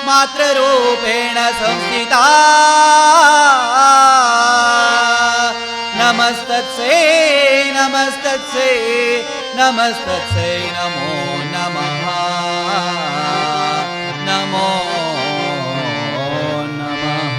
मातृरूपेण संस्थिता नमस्तस्यै नमस्तस्यै नमस्तस्यै नमो नमः नमो नमः।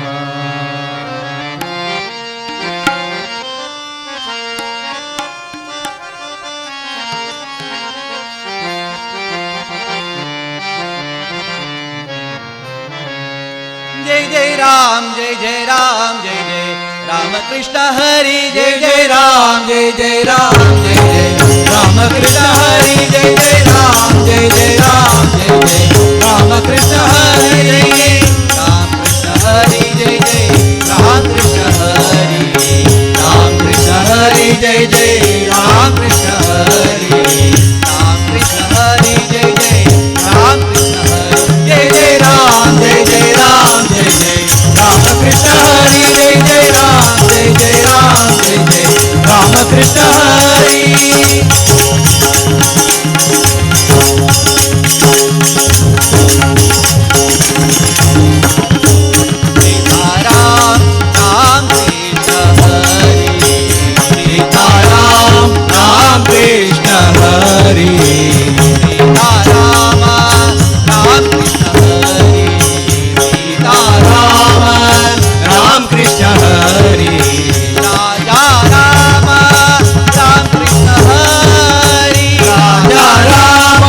जय जय राम जय जय राम जय जय राम कृष्ण हरि जय जय राम जय जय राम जय जय राम कृष्ण हरि जय जय राम जय जय राम जय जय राम कृष्ण हरि जय जय राम कृष्ण हरि जय जय राम कृष्ण हरि राम कृष्ण हरि जय जय राम कृष्ण हरि राम कृष्ण हरि जय जय राम कृष्ण हरि जय जय राम जय जय राम जय जय राम कृष्ण हरि जय जय राम जय जय राम जय जय राम कृष्ण हरि। सीताराम राम कृष्ण हरि सीताराम राम कृष्ण हरि सीताराम राम कृष्ण हरि राजा राम राम कृष्ण हरि राजा राम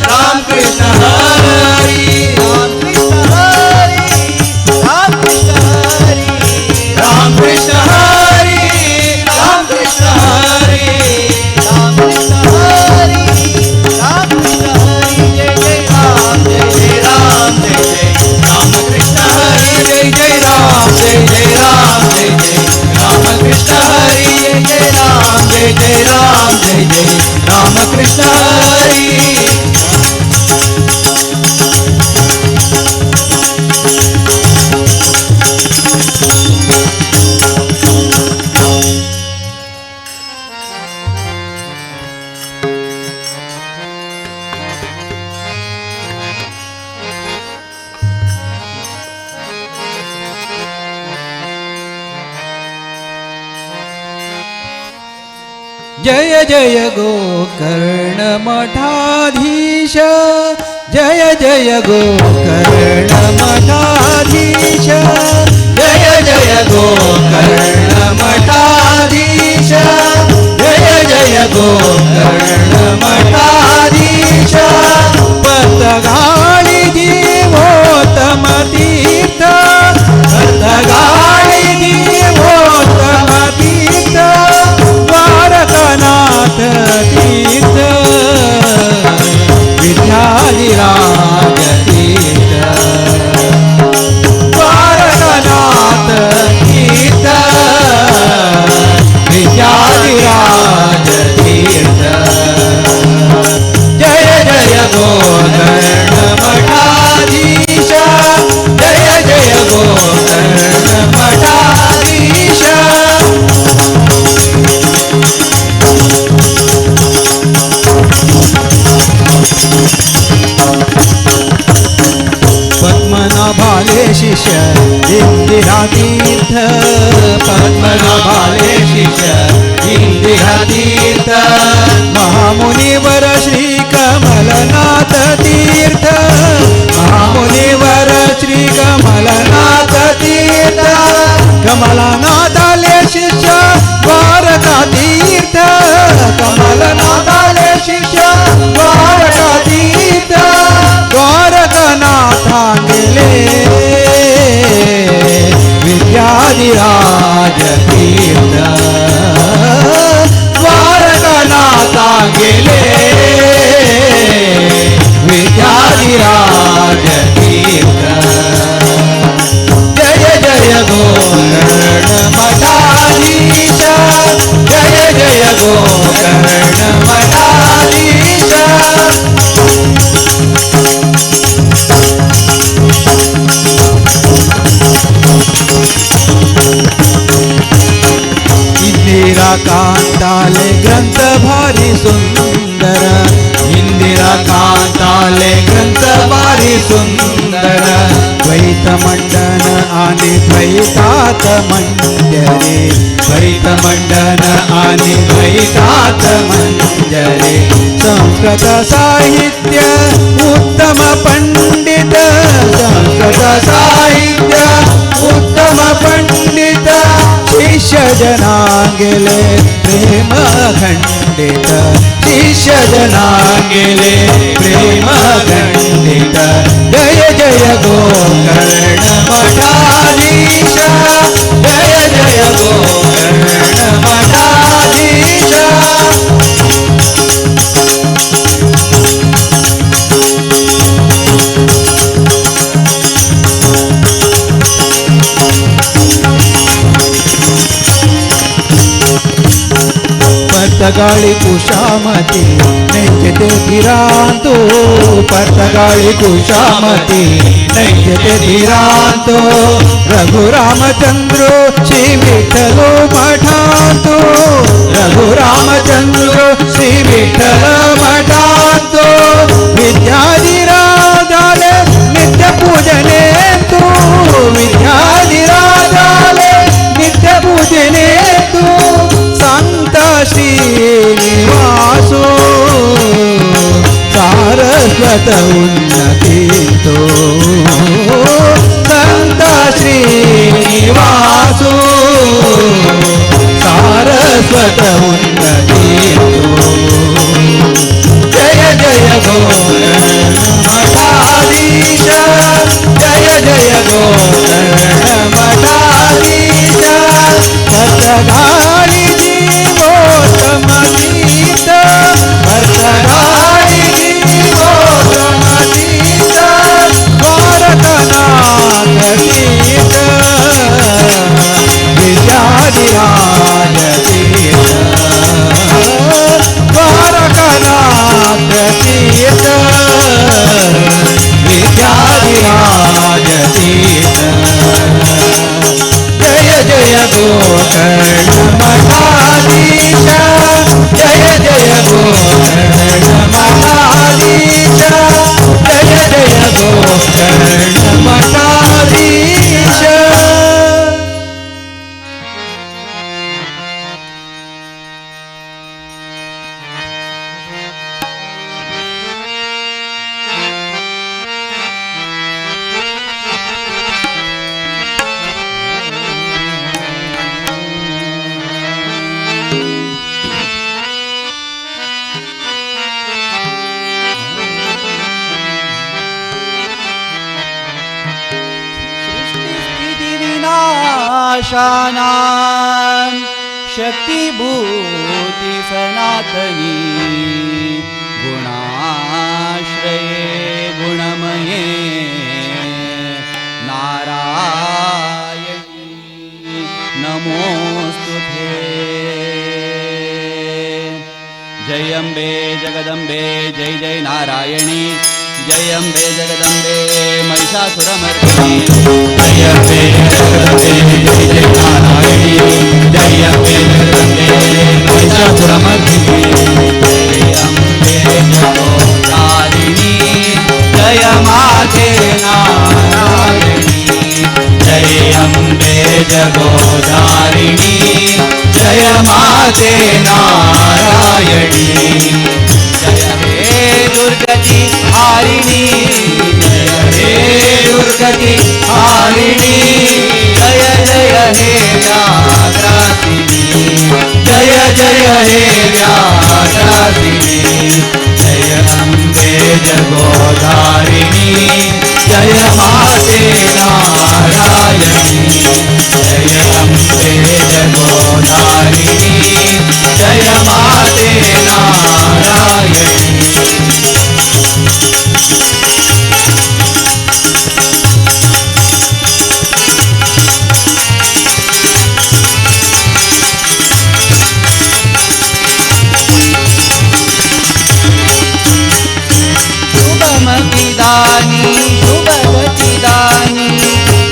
राम कृष्ण हरि राम कृष्ण हरि राम कृष्ण हरि राम कृष्ण हरि राम कृष्ण हरि राम कृष्ण हरि राम कृष्ण हरि जय जय राम जय जय राम जय जय राम कृष्ण हरि जय जय राम जय जय राम जय जय राम कृष्ण हरि जय जय राम जय जय राम जय जय राम कृष्ण हरि। जय जय गोकर्ण मठाधीश जय जय गोकर्ण मठाधीश जय जय गोकर्ण मठाधीश जय जय गोकर्ण मठाधीश पतगाळी जीवोत्तम तीर्थ पतगाळी जीवोत्तम तीर्थ द्वारकानाथ तीर्थ विद्याधिराज तीर्थ द्वारकानाथ तीर्थ विद्याधिराज तीर्थ जय जय गोकर्ण मठाधीश जय जय गोकर्ण मठाधीश पद्मनाभाले शिष्य इंदिरा तीर्थ पद्मनाभाले शिष्य इंदिरा तीर्थ महामुनिवर श्री कमलनाथ तीर्थ महामुनिवर श्री कमलनाथ तीर्थ कमलनाथाले शिष्य द्वारका तीर्थ कमलनाथाले शिष्य द्वारका तीर्थ द्वारकानाथा गेले विद्याधिराज तीर्थ द्वारकानाथा गेले विद्याधिराज तीर्थ जय जय गोकर्ण मठाधीश जय जय गोकर्ण मठाधीश इंदिरा कांताले ग्रंथ भारी सुंदर इंदिरा कांताले ग्रंथ भारी सुंदर द्वैत मंडन आणि द्वैतात मंजरे द्वैत मंडन आणि द्वैतात मंजरे संस्कृत साहित्य उत्तम पंडित संस्कृत साहित्य उत्तम पंडित शिष्य जना गेले प्रेम खंडित शिष्य जना गेले प्रेम खंडित जय जय गोकर्ण मठाधीश जय जय गोकर्ण मठाधीश पतगाळी कुशामती नैजते धीरांतो पतगाळी कुशामती नैजते धीरांतो रघुरामचंद्र श्री विठ्ठल मठांतो रघुरामचंद्र श्री विठ्ठल मठांतो विद्याधिराजाले नित्य पूजने तू विद्याधिराजाले नित्य पूजने तू संत श्रीनिवासो सारस्वत उन्नती तो संत श्रीनिवासो सारस्वत उन्नती तो जय जय गोकर्ण मठाधीश जय जय गोकर्ण मठाधीश भद्रकाली जीवोत्तम गीत भद्रकाली जीवोत्तम गीत भारतनाथ गीत विद्याधिराज गीत भारतनाथ गीत विद्याधिराज गीत जय जय गोकर्ण मठाधीश जय जय गोकर्ण मठाधीश जय जय गोकर्ण मठाधीश नाशानां शक्तिभूति सनातनी गुणाश्रये गुणमये नारायणी नमोस्तुते जय अम्बे जगदम्बे जय जय नारायणी जय अम्बे जगदम्बे महिषासुरमर्दिनी जय अम्बे जगदम्बे जय जय नारायणी जय अम्बे जगदम्बे महिषासुरमर्दिनी जय अम्बे जगोदारिणी जय माते नारायणी जय अम्बे जगोदारिणी जय माते नारायणी जय हे दुर्गति हारिणी जय हे दुर्गति हारिणी जय जय हे व्याघ्रासिनी जय जय हे व्याघ्रासिनी जय अम्बे जगोधारिणी जय माते नारायणी जय अम्बे जगोधारिणी जय माते नारायणी शुभमतिदानी शुभगतिदानी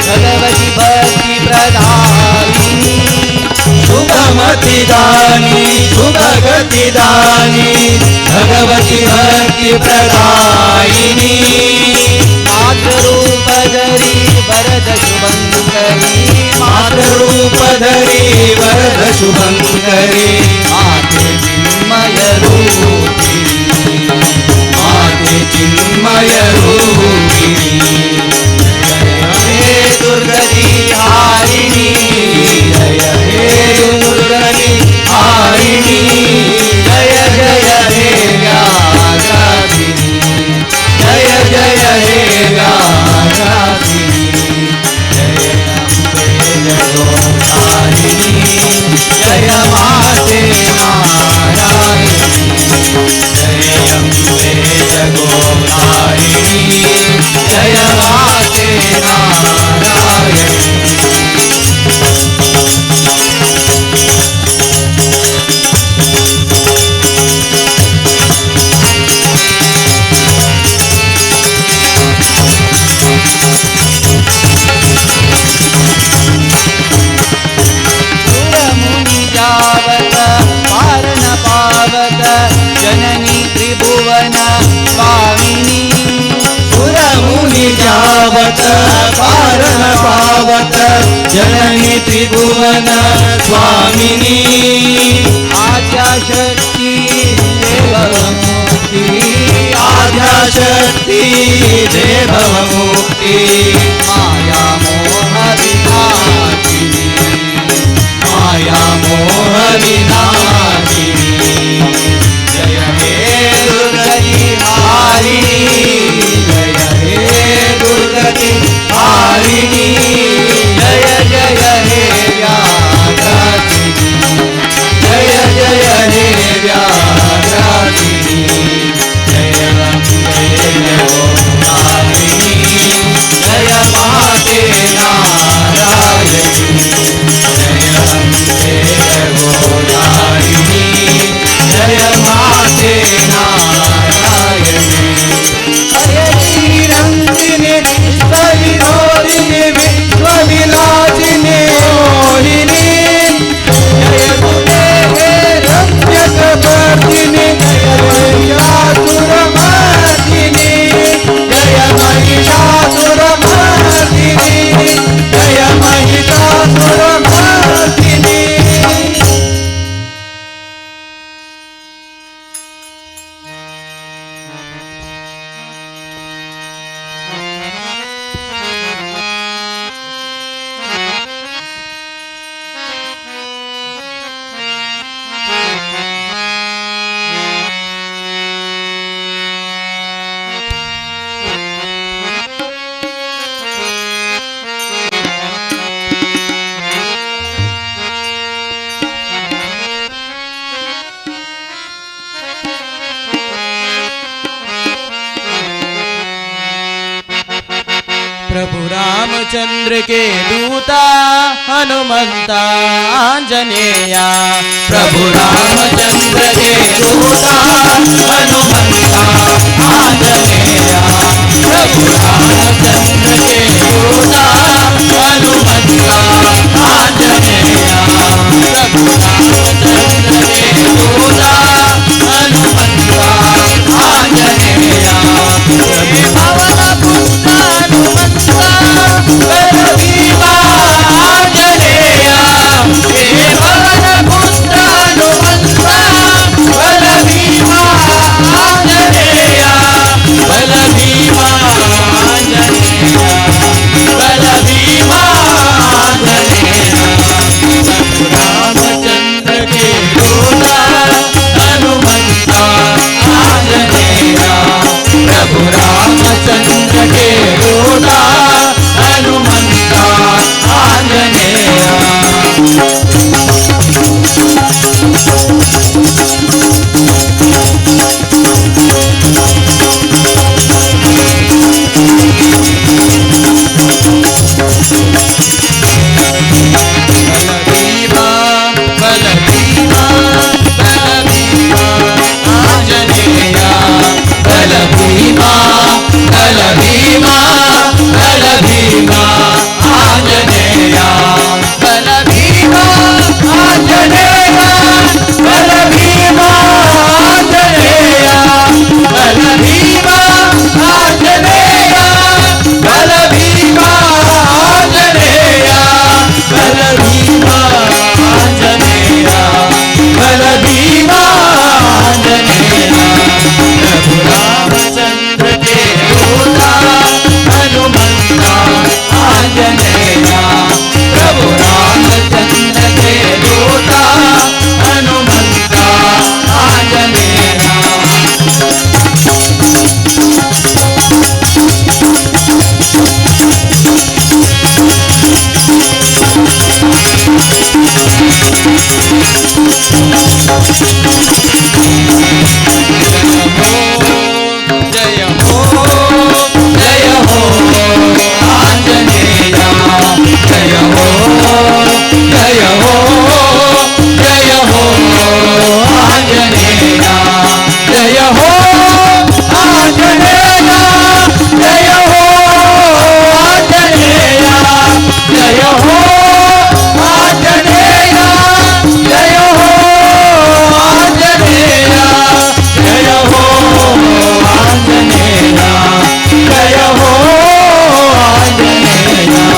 भगवती भक्ति प्रदायिनी शुभमतिदानी शुभगतिदानी भगवती भक्ति प्रदायिनी मातृरूप धरी वरद शुभंकरी मातरूप धरी वरद शुभंकरी माते चिन्मय रूपिणी माते चिन्मय रूपिणी हे दुर्गती हारिणी जय हे दुर्गती हारिणी जय जय हे व्याघ्राधिनी जय जय हे व्याघ्राधिनी जय अम्बे जगोधारिणी जय माते नारायणी जय अम्बे जगोधारिणी जय माते नारायणी सुरमुनि जावत पार न पावत जननी त्रिभुवन स्वामिनी सुरमुनि जावत पार न पावत जननी त्रिभुवन स्वामिनी आद्याशक्ती देवमुक्ती आद्याशक्ती देवमुक्ती माया मोह विनाशिनी माया मोह विनाशिनी जय हे दुर्गति हारिणी जय हे दुर्गति हारिणी जय जय हे व्याघ्राधिनी जय जय हे व्याघ्राधिनी जय अम्बे जगोधारिणी जय माते नारायणी जय अम्बे जगोधारिणी जय माते नारायणी हरे श्रीरंगिनी विश्वविनोदिनी विश्वविलासिनी मोहिनी जय तुमे हे रम्यकपर्दिनी जय महिषासुरमर्दिनी जय महिषासुरमर्दिनी जय महिषासुरमर्दिनी प्रभु रामचंद्र के दूता हनुमंता आंजनेया प्रभु रामचंद्र के दूता हनुमंता आंजनेया प्रभु रामचंद्र के दूता हनुमंता आंजनेया प्रभु रामचंद्र के दूता हनुमंता आंजनेया हे पवन पुत्र हनुमंता बलवीरा आंजनेया हे पवन पुत्र हनुमंता बलवीरा आंजनेया बलवीरा आंजनेया बलवीरा जय हो जय हो आंजनेया जय हो जय हो जय हो आंजनेया जय हो आंजनेया जय हो आंजनेया जय हो आंजनेया जय हो आंजनेया जय हो आंजनेया जय हो आंजनेया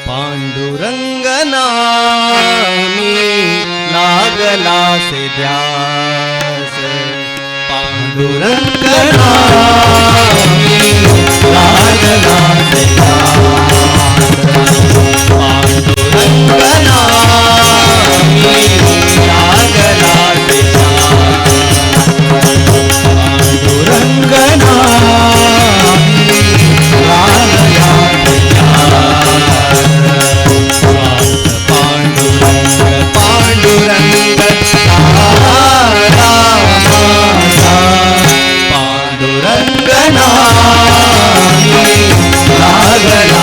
पांडुरंग नामी लागला से ध्यास पांडुरंग नामी लागला से ध्यास पांडुरंग नामी लागला से ध्यास पांडुरंग नामी लागला से ध्यास पांडुरंग पांडुरंग नामी लागला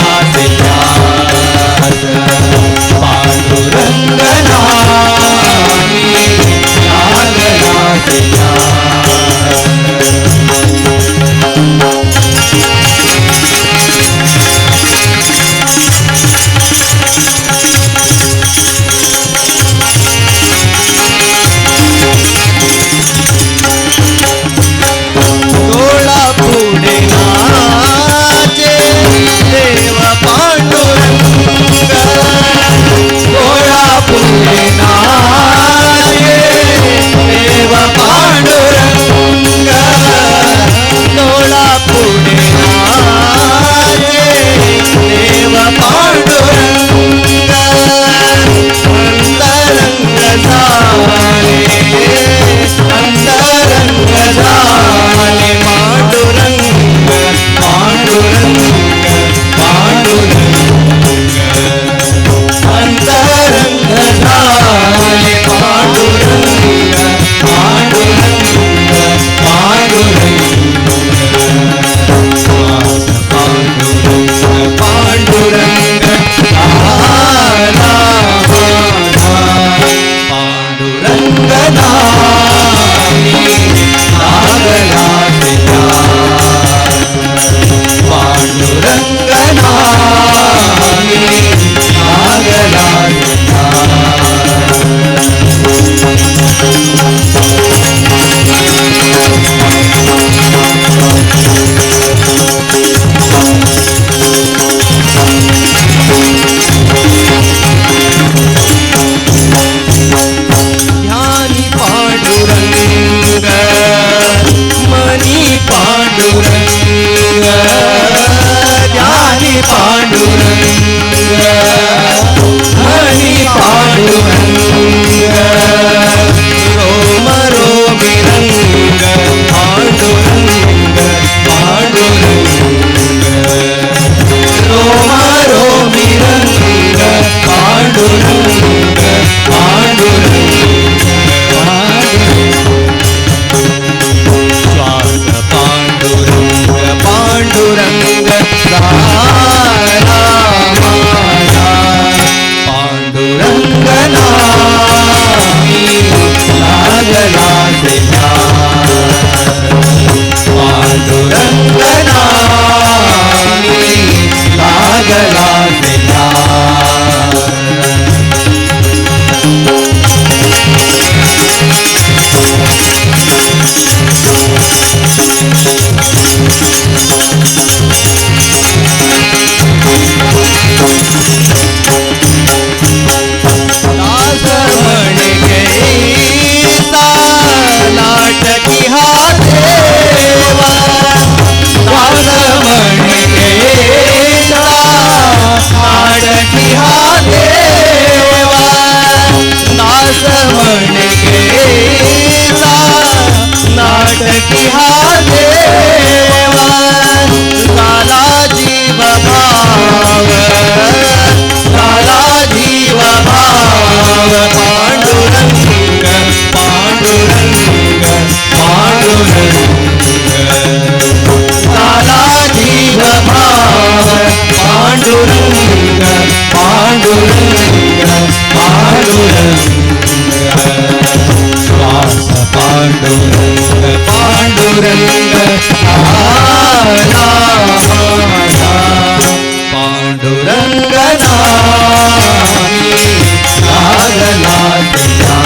की हा देवा झाला जीव भाव झाला जीव भाव पांडुरंग पांडुरंग पांडुरंग झाला जीव भाव पांडुरंग पांडुरंग पांडुरंग श्वास पांडुरंग पांडुरंग आला माझा पांडुरंग नामी लागला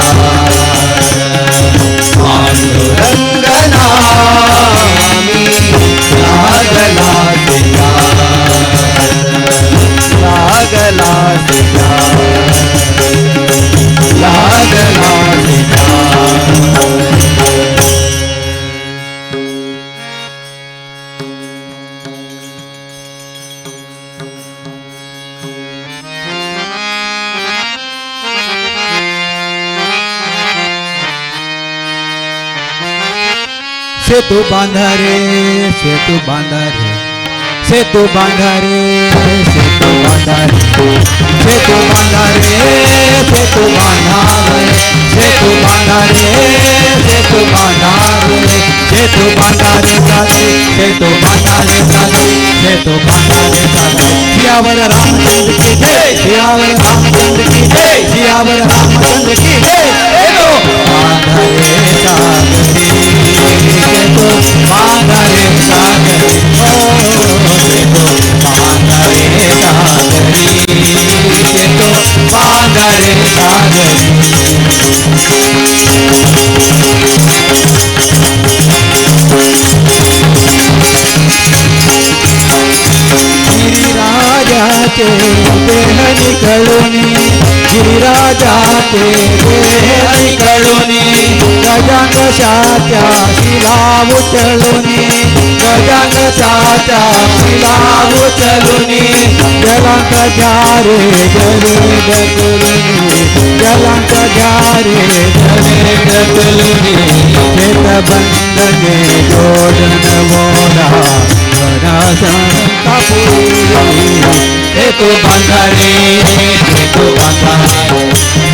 पांडुरंग नामी लागला लागला लागला सेतू बांधा रे सेतू बांधा रे सेतू बांधा रे सेतू बांधा रे सेतू बांधा रे सेतू बांधा रे सेतू बांधा रे सेतू बांधा रे सेतू बांधा रे साथी सेतू बांधा रे साथी सेतू बांधा रे साथी सियावर रामचंद्र की जय सियावर रामचंद्र की जय सियावर रामचंद्र की जय सेतू बांधा रे साथी सेतू बांधा रे साथी ओ सेतू बांधा रे सागरी सेतू बांधा रे सागरी गिरिराजाचे देह निकळुनी गिरिराजाचे देह निकळुनी गजांगशाच्या शिला उचलुनी गजांगशाच्या शिला उचलुनी जलांक झारे जरे डकलुनी जलांक झारे जरे डकलुनी शेत बंधने जोडन मोरा सेतू बांधा रे सेतू बांधा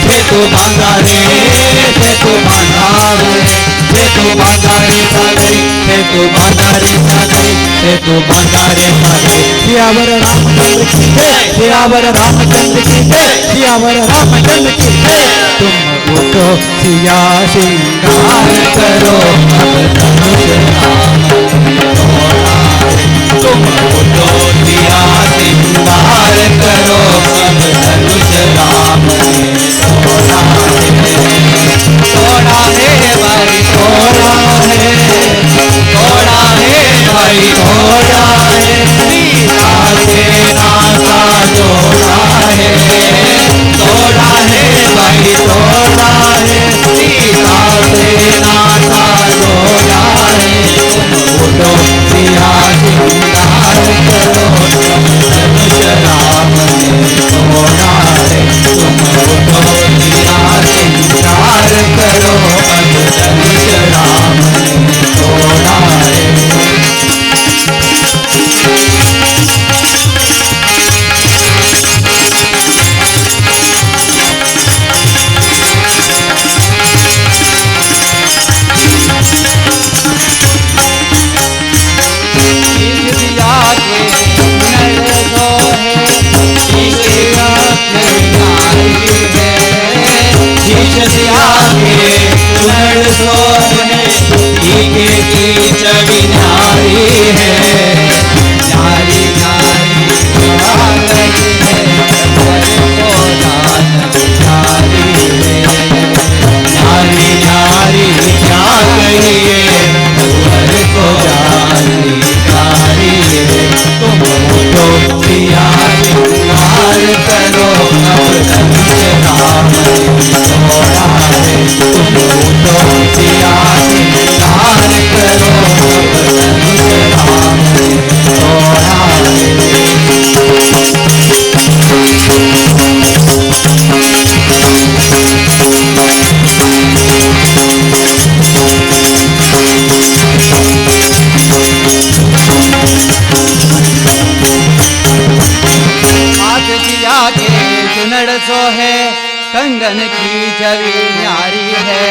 सेतू बांधा रे सेतू बांधा रे सेतू बांधा रे सागरी सेतू बांधा रे सागरी सेतू बांधा रे सागरी सियावर रामचंद्र की जय सियावर रामचंद्र की जय सियावर रामचंद्र की जय तुम उठो सिया सिंगार करो अब धनुष राम तुम उठो सिया सिंगार करो अब धनुष राम सोना है भाई सोना है भाई सोना है सीता से नाता जोड़ा है सोना है भाई सोना है सीता से नाता जोड़ा है उठो सिया सिंगार करो धनुष राम ने सोना है तुम उठो सिया सिंगार करो अब धनुष राम ने सोना है चंदन की छवि न्यारी है,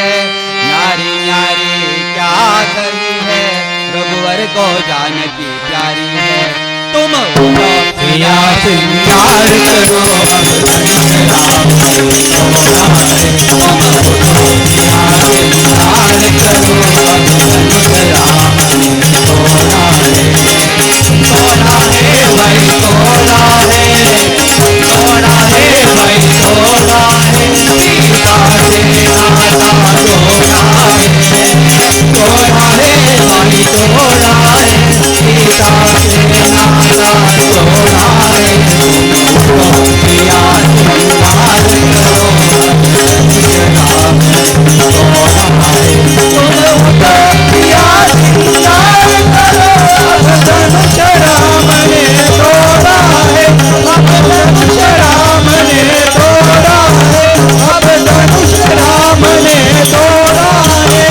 न्यारी न्यारी क्या कही है, रघुवर को जानकी प्यारी है। तुम प्रिया सिंगार करो अब राम सिंगार करो अब सोना है भाई सोना है, सोना है भाई सोना है, सीता से नाता जोड़ा है, सोना है भाई सोना है, सीता से नाता जोड़ा है। प्रिया सिंगार करो राम सोना है, प्रिया सिंगार करो धनुष राम ने तोड़ा है, अब धनुष राम ने तोड़ा है, अब धनुष राम ने तोड़ा है।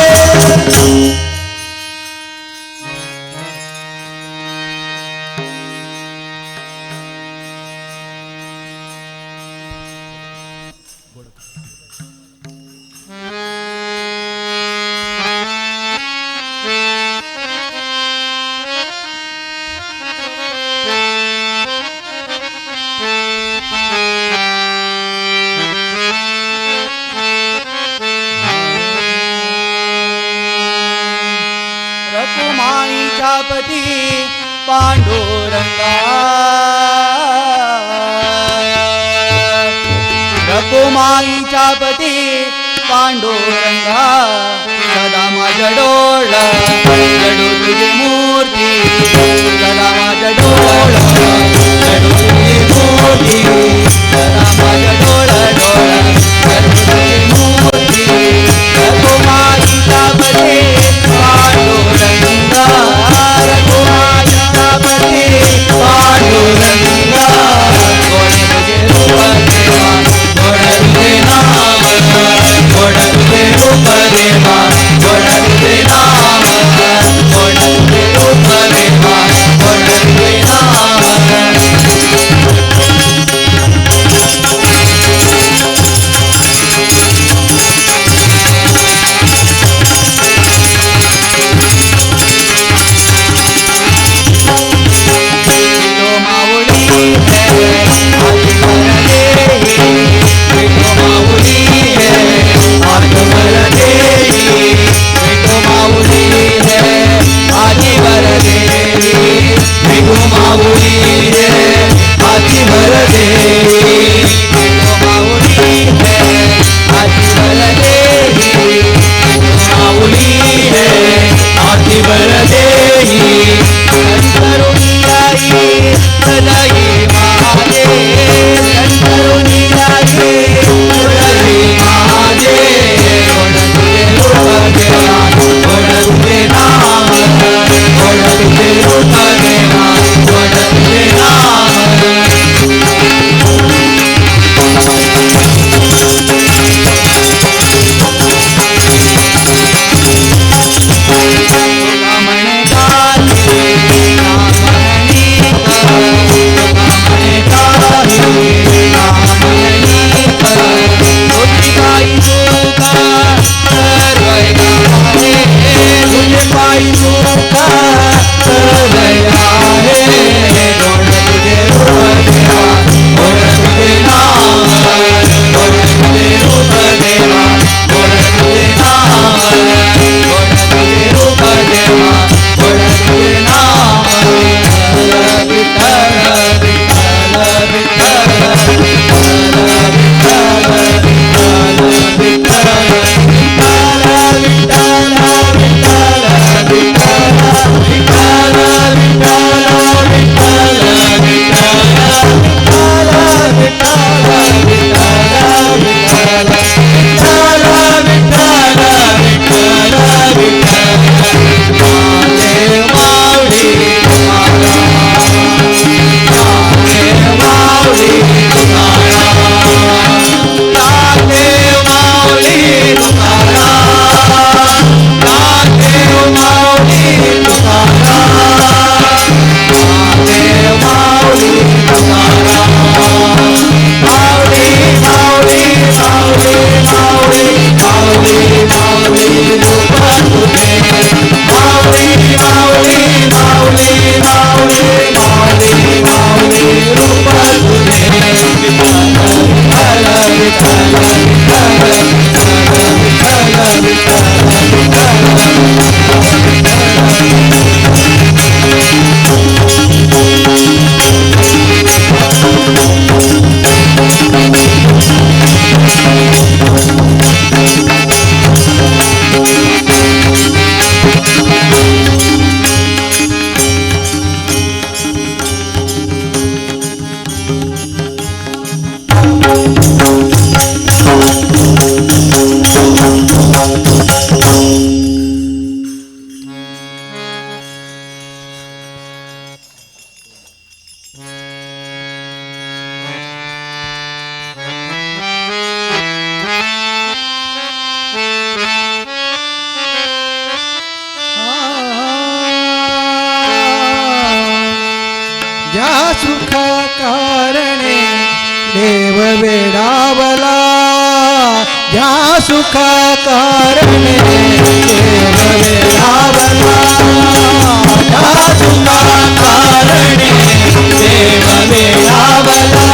रखुमाईचा पती पांडुरंगा, रखुमाईचा पती पांडुरंगा, सदा माझ्या डोळा जडू तुझी मूर्ती, सदा माझ्या डोळा जडू तुझी मूर्ती, सदा माझ्या डोळा डोळा जडू तुझी मूर्ती। रघुमाईचा पती पांडुरंगा, रघुमाईचा पती पांडुरंगा, गोड तुझे रूप देवा, गोड तुझे नाम, गोड तुझे रूप देवा, गोड तुझे नाम, गोड तुझे रूप देवा, गोड तुझे नाम। विठ्ठल ज्या सुखा कारणे देव वेडावला ज्या सुखा कारणे देव वेडावला ज्या सुखा कारणे देव वेडावला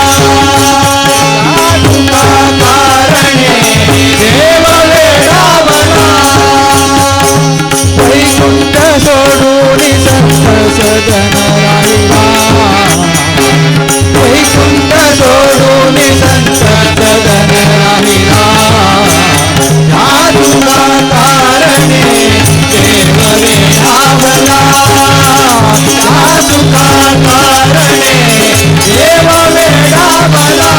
ज्या सुखा कारणे देव वेडावला वैकुंठ सोडून संत सदन राहिला वैकुंठ सोडून संत सदन राहिला या तुला कारणे देव वेडावला या तुका कारणे देव वेडावला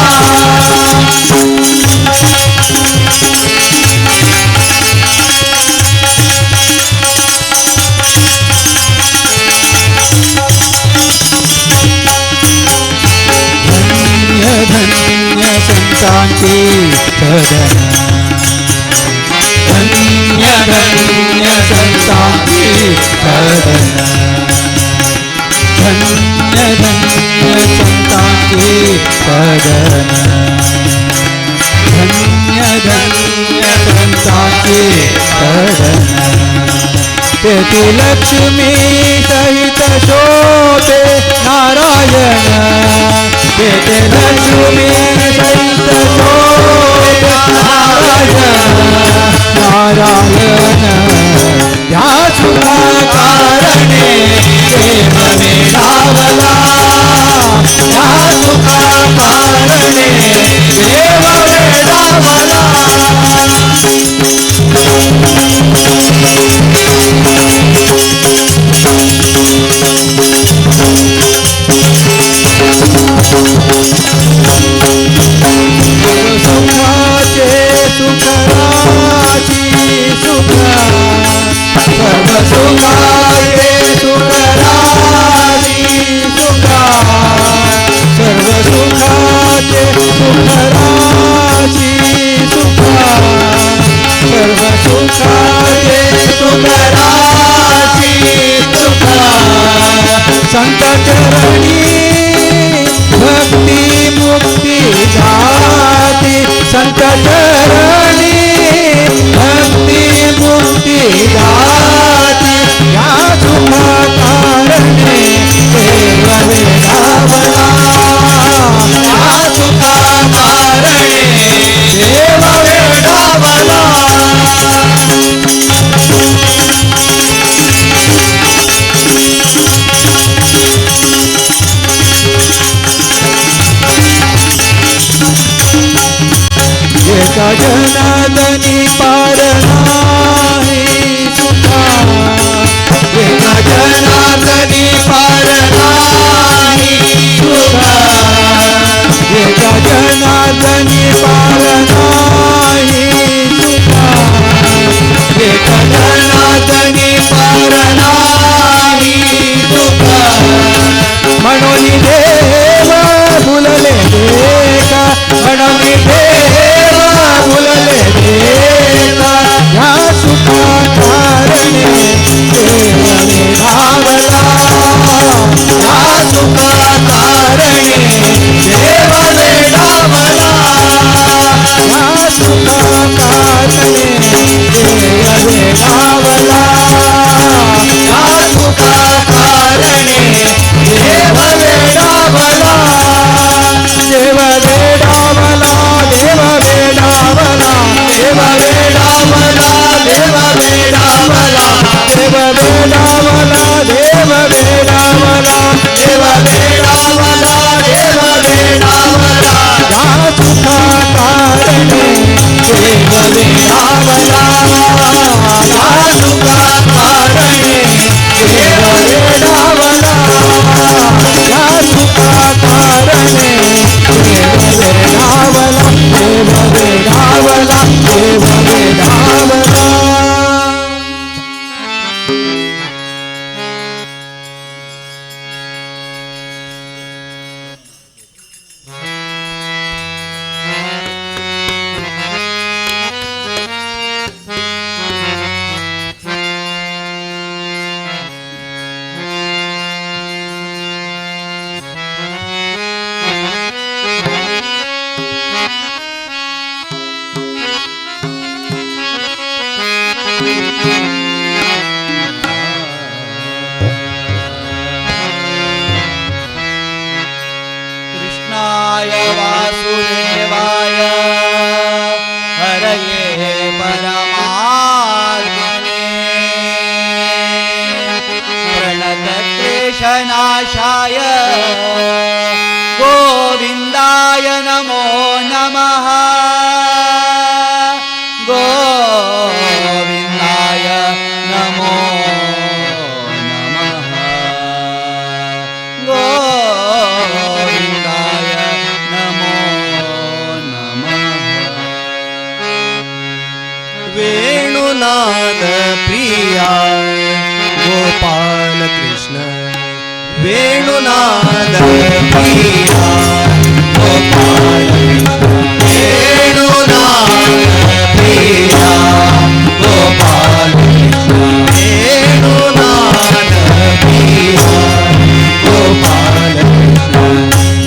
धन्य संतांची सदन धन्य धन्य संतांची सदन धन्य धन्य संतांची सदन धन्य धन्य संतांची सदन तेथे लक्ष्मी सहित शोभे नारायण तेथे लक्ष्मी सहित शोभे नारायण नारायण या सुखा कारणे देव वेडावला या सुखा कारणे देव वेडावला सुखाचे सुखराची सुखा सर्व सुखाचे सुखराची सुखा सर्व सुखाचे सुखराची सुखा सर्व सुखाचे सुखराची सुखा संत चरणी भक्ती मुक्ती जाती संत चरणी भक्ती मुक्ती जाती या सुखा कारणे देव वेडावला या सुखा कारणे देव वेडावला एका जनार्दनी पार नाही सुखा एका जनार्दनी पार नाही सुखा एका जनार्दनी पार नाही सुखा एका जनार्दनी पार नाही सुखा म्हणून देव भुलले देका म्हणून देव भुलले देका या विघ्ननाशाय गोविन्दाय नमो नमः गोविन्दाय नमो नमः गोविन्दाय नमो नमः वेणुनाद प्रिया गोपाल कृष्ण वेणुनाद प्रिया गोपाल वेणुनाद प्रिया गोपाल वेणुनाद प्रिया गोपाल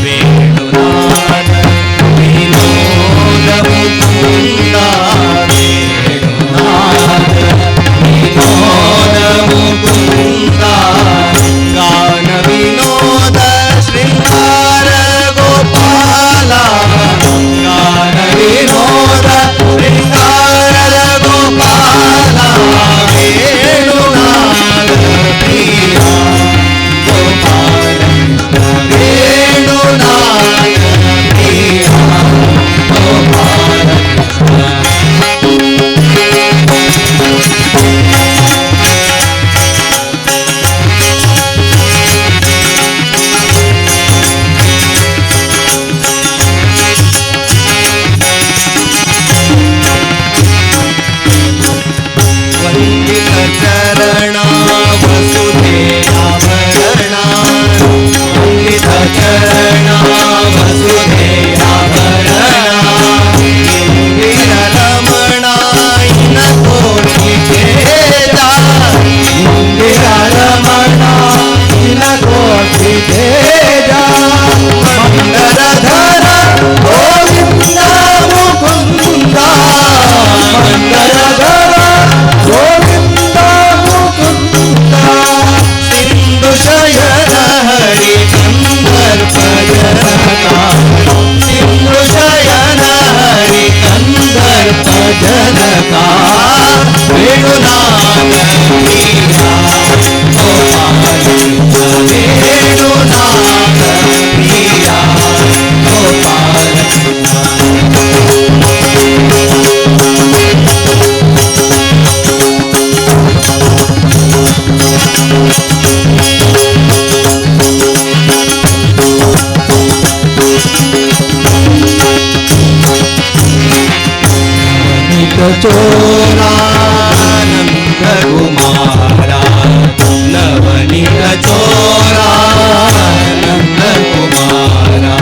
वेणुनाद विनोद मुकुंदा वेणुनाद विनोद मुकुंदा गान विनोद श्रृंगार गोपाला गान विनोद श्रृंगार गोपाला वेणुनाद प्रिया गोपाल वेणुनाद प्रिया गोपाल वंदित चरणा वसुधेयाभरणा वंदित चरणा वसुधेयाभरणा इंदिररमणा इन कोटि तेजा इंदिररमणा इन कोटि तेजा मंगलधर गोविंद मुकुंदा मंगलधर गोविंद मुकुंदा सिंधु शयन हरि कंदर्प जनका सिंधु शयन हरि कंदर्प जनका वेणुनाद प्रिया गोपाल वेणुनाद प्रिया गोपाल चोरानंद कुमारा नवनीत चोरानंद कुमारा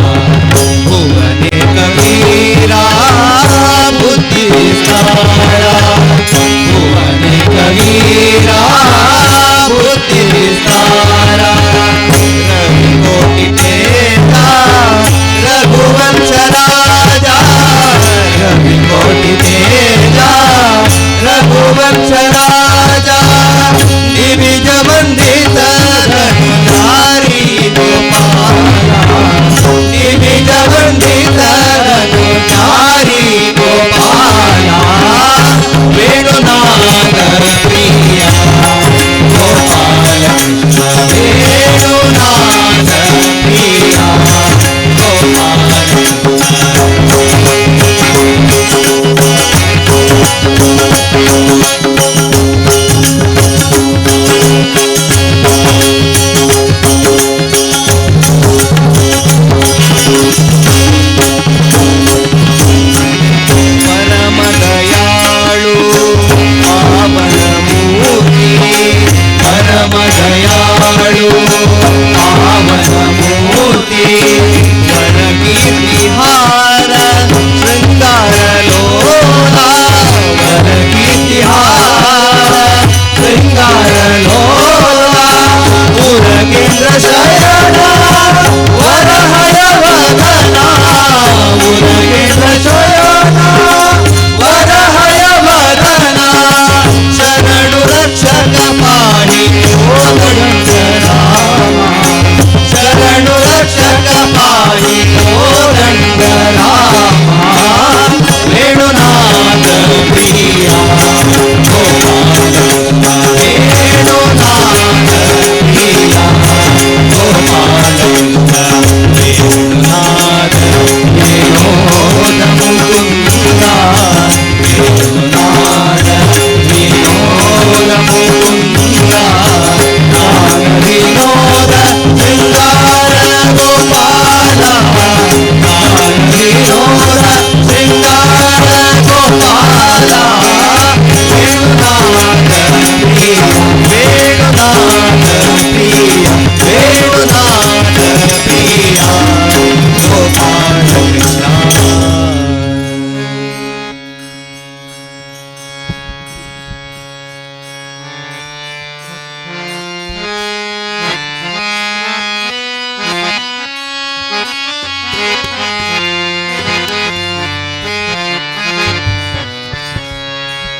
भुवने कबीरा बुद्धिस्तारा भुवने कबीरा बुद्धिस्तारा रवि कोटि तेजा रघुवंश राजा रवि कोटि तेजा रघुवंश राजा दिविज वंदित धनुधारी गोपाला दिविज वंदित धनुधारी गोपाला वेणुनाद प्रिया गोपाल कृष्ण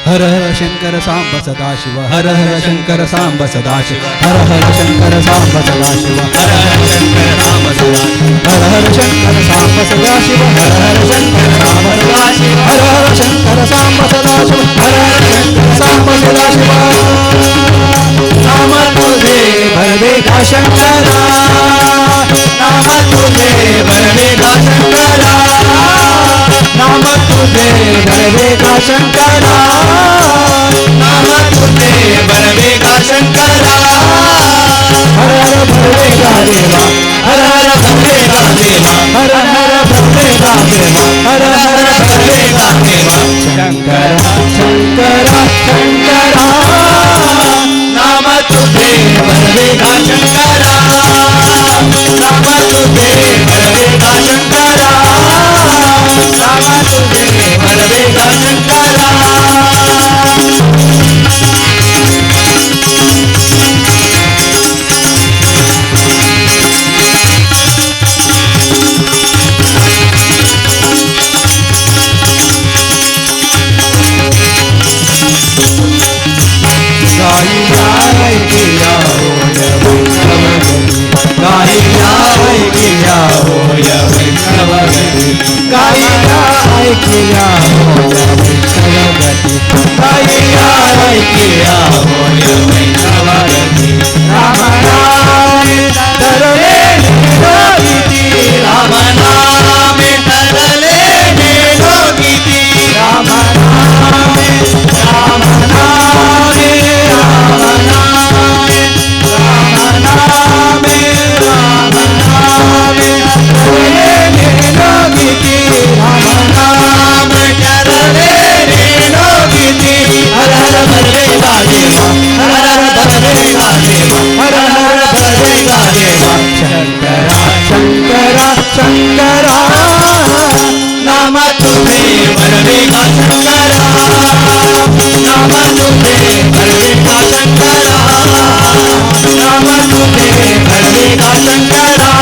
हर हर शंकर सांब सदाशिव हर हर शंकर सांब सदाशिव हर हर शंकर सांब सदाशिव हर हर शंकर राम सदाशिव हर हर शंकर सांब सदाशिव हर हर शंकर सांब सदाशिव हर हर शंकर सांब सदाशिव हर हर शंकर सांब सदाशिव नाम तुझे भरवेगा शंकरा नाम तुझे भरवेगा शंकरा नाम तुझे भरवेगा शंकरा नाम तुझे भरवेगा शंकरा हर हर भरवेगा देवा हर हर भरवेगा देवा हर हर भरवेगा देवा हर हर भरवेगा देवा शंकरा शंकरा शंकरा नाम तुझे भरवेगा शंकरा नाम तुझे भरवेगा शंकरा नाम तुझे भरवेगा शंकरा गाई गाय किया हो गाई गाय किया हो वैष्णवगति गाई गाय किया हो वैष्णवगति गाई गाय किया हो वैष्णवगति राम नाम तरले निरोगिति राम नाम तरले निरोगिति राम नाम राम नाम राम नाम राम नाम राम नाम तरले निरोगिति राम नाम तरले निरोगिति हर हर भरवेगा देवा हर हर भरवेगा देवा हर हर भरवेगा देवा शंकरा शंकरा शंकरा नाम तुझे भरवेगा शंकरा नाम तुझे भरवेगा शंकरा नाम तुझे भरवेगा शंकरा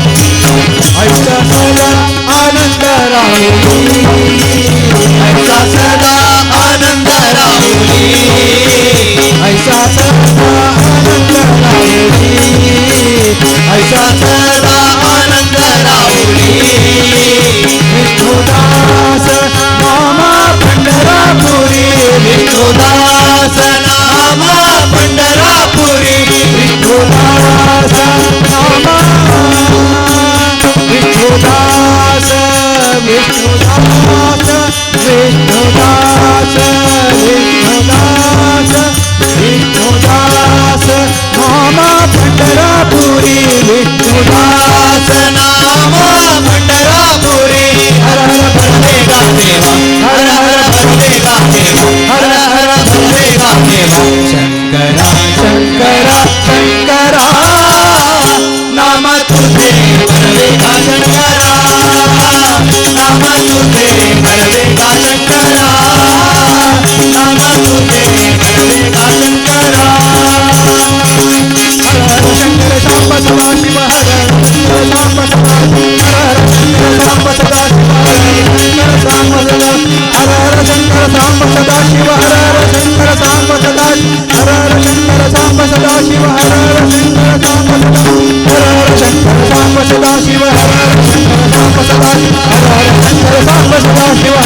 ऐसा सदा आनंद राहुली ऐसा सदा आनंद राहुली ऐसा सदा आनंद राहुली ऐसा सदा आनंद राहुली विष्णुदास मामा पंढरापुरी विष्णुदास नामा पंढरापुरी विष्णुदास मामा विष्णुदास विष्णुदास विष्णुदास विष्णुदास विष्णुदास मामा पंढरापुरी विष्णुदास दास नामा पंढरापुरी हर हर भरवेगा देवा हर हर भरवेगा देवा हर हर भरवेगा देवा शंकरा शंकरा शंकरा नाम तुझे भरवेगा शंकरा नाम तुझे भरवेगा शंकरा नाम तुझे भरवेगा शंकरा हर हर शंकर शांब सदाशिव हर हर शंकर शांब सदाशिव हर हर शंकर शांब सदाशिव हर हर शंकर शांब सदाशिव हर हर शंकर शांब सदाशिव हर हर शंकर शांब सदाशिव हर हर शंकर शांब सदाशिव हर हर शंकर शांब सदाशिव हर हर शंकर शांब सदाशिव हर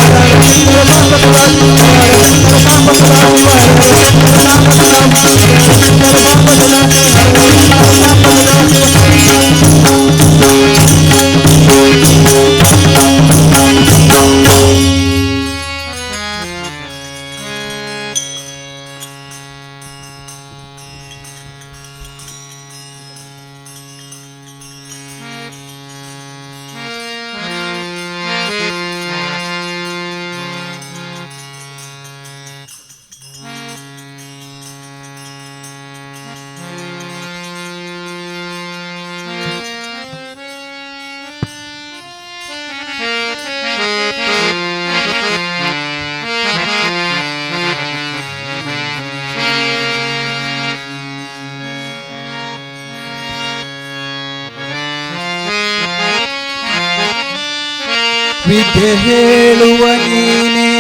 ವಿದ್ಯೆ ಹೇಳುವ ನೀನೇ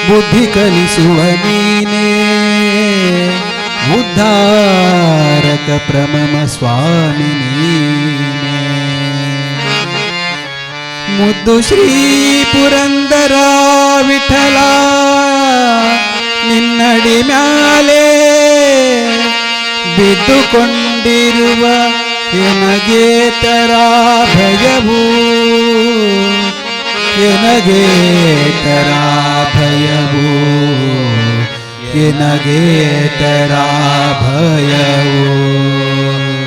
ಬುದ್ಧಿ ಕಲಿಸುವ ನೀನೇ ಉದ್ಧಾರಕ ಪ್ರಮಮ ಸ್ವಾಮಿ ನೀನೇ ಮುದ್ದು ಶ್ರೀ ಪುರಂದರ ವಿಠಲ ನಿನ್ನಡಿ ಮ್ಯಾಲೆ ಬಿದ್ದುಕೊಂಡಿರುವ ಎನಗೆ ತರ ಭಯವೂ ಎನಗೆ ತರ ಭಯವೂ ಎನಗೆ ತರ ಭಯವೂ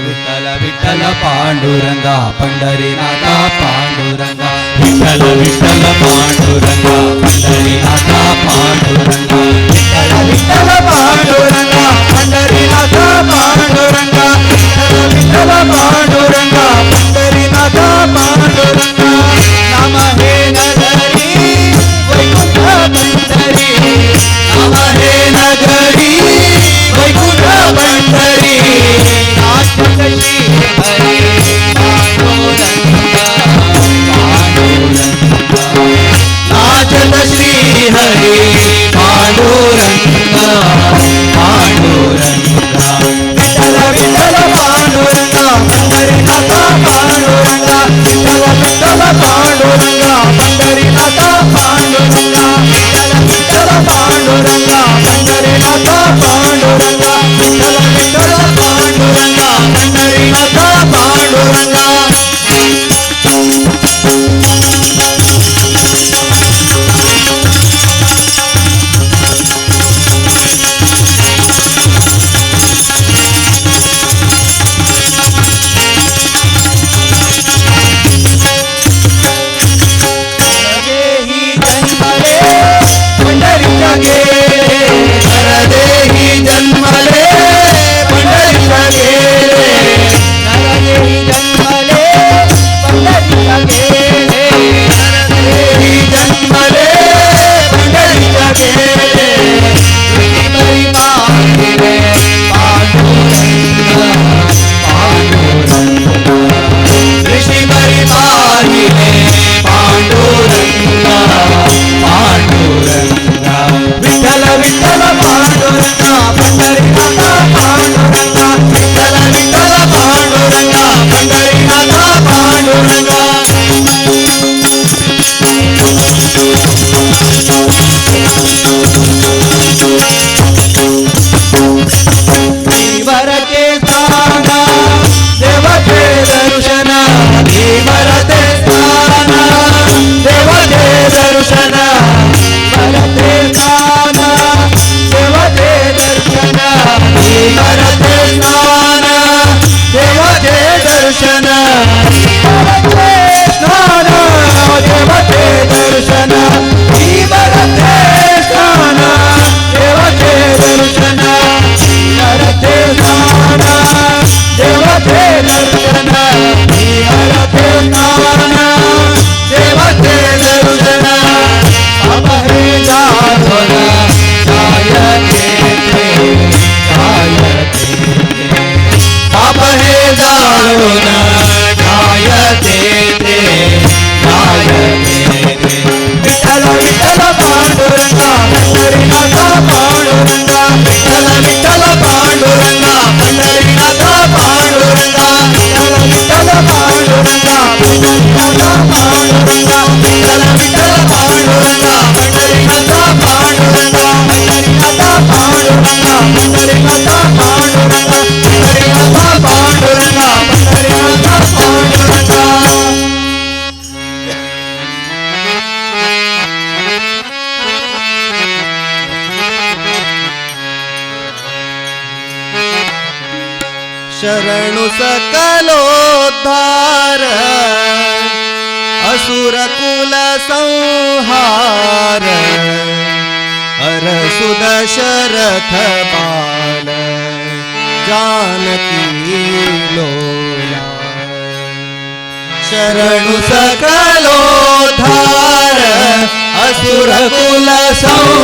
ವಿಠಲ ವಿಠಲ ಪಾಂಡುರಂಗ ಪಂಡರಿನಾಥ ಪಾಂಡುರಂಗ ವಿಠಲ ವಿಠಲ ಪಾಂಡುರಂಗ ಪಂಡರಿನಾಥ ಪಾಂಡುರಂಗ ವಿಠಲ ವಿಠಲ ಪಾಂಡುರಂಗ ಪಂಡರಿನಾಥ ಪಾಂಡುರಂಗ ವಿಠಲ ವಿಠಲ ಪಾಂಡುರಂಗ ಪಂಡರಿನಾಥ ಪಾಂಡುರಂಗ ನಮ ಹೇ ನಗರಿ ವೈಕುಂಠ ಪಂಡರಿ ನಮ ಹೇ ನಗರಿ ವೈಕುಂಠ ಪಂಡರಿ ನಾಚಕ ಶ್ರೀ ಹರಿ ಪಾಂಡುರಂಗ ನಾಚಕ ಶ್ರೀ ಹರಿ ಪಾಂಡುರಂಗ ಪಾಂಡುರಂಗ ವಿಠಲ ವಿಠಲ ಪಾಂಡುರಂಗ ಪಂಡರಿನಾಥ ಪಾಂಡುರಂಗ ವಿಠಲ ವಿಠಲ ಪಾಂಡುರಂಗ ಪಂಡರಿನಾಥ ಪಾಂಡುರಂಗ ವಿಠಲ ವಿಠಲ ಪಾಂಡುರಂಗ ಪಂಡರಿನಾಥ ಪಾಂಡುರಂಗ ವಿಠಲ ವಿಠಲ ಪಾಂಡುರಂಗ ಪಂಡರಿನಾಥ ಪಾಂಡುರಂಗ शरणु सकलोद्धार असुर कुल संहार अरसु दशरथ बाल जानकी लोला शरणु सकलोद्धार असुर कुल संहार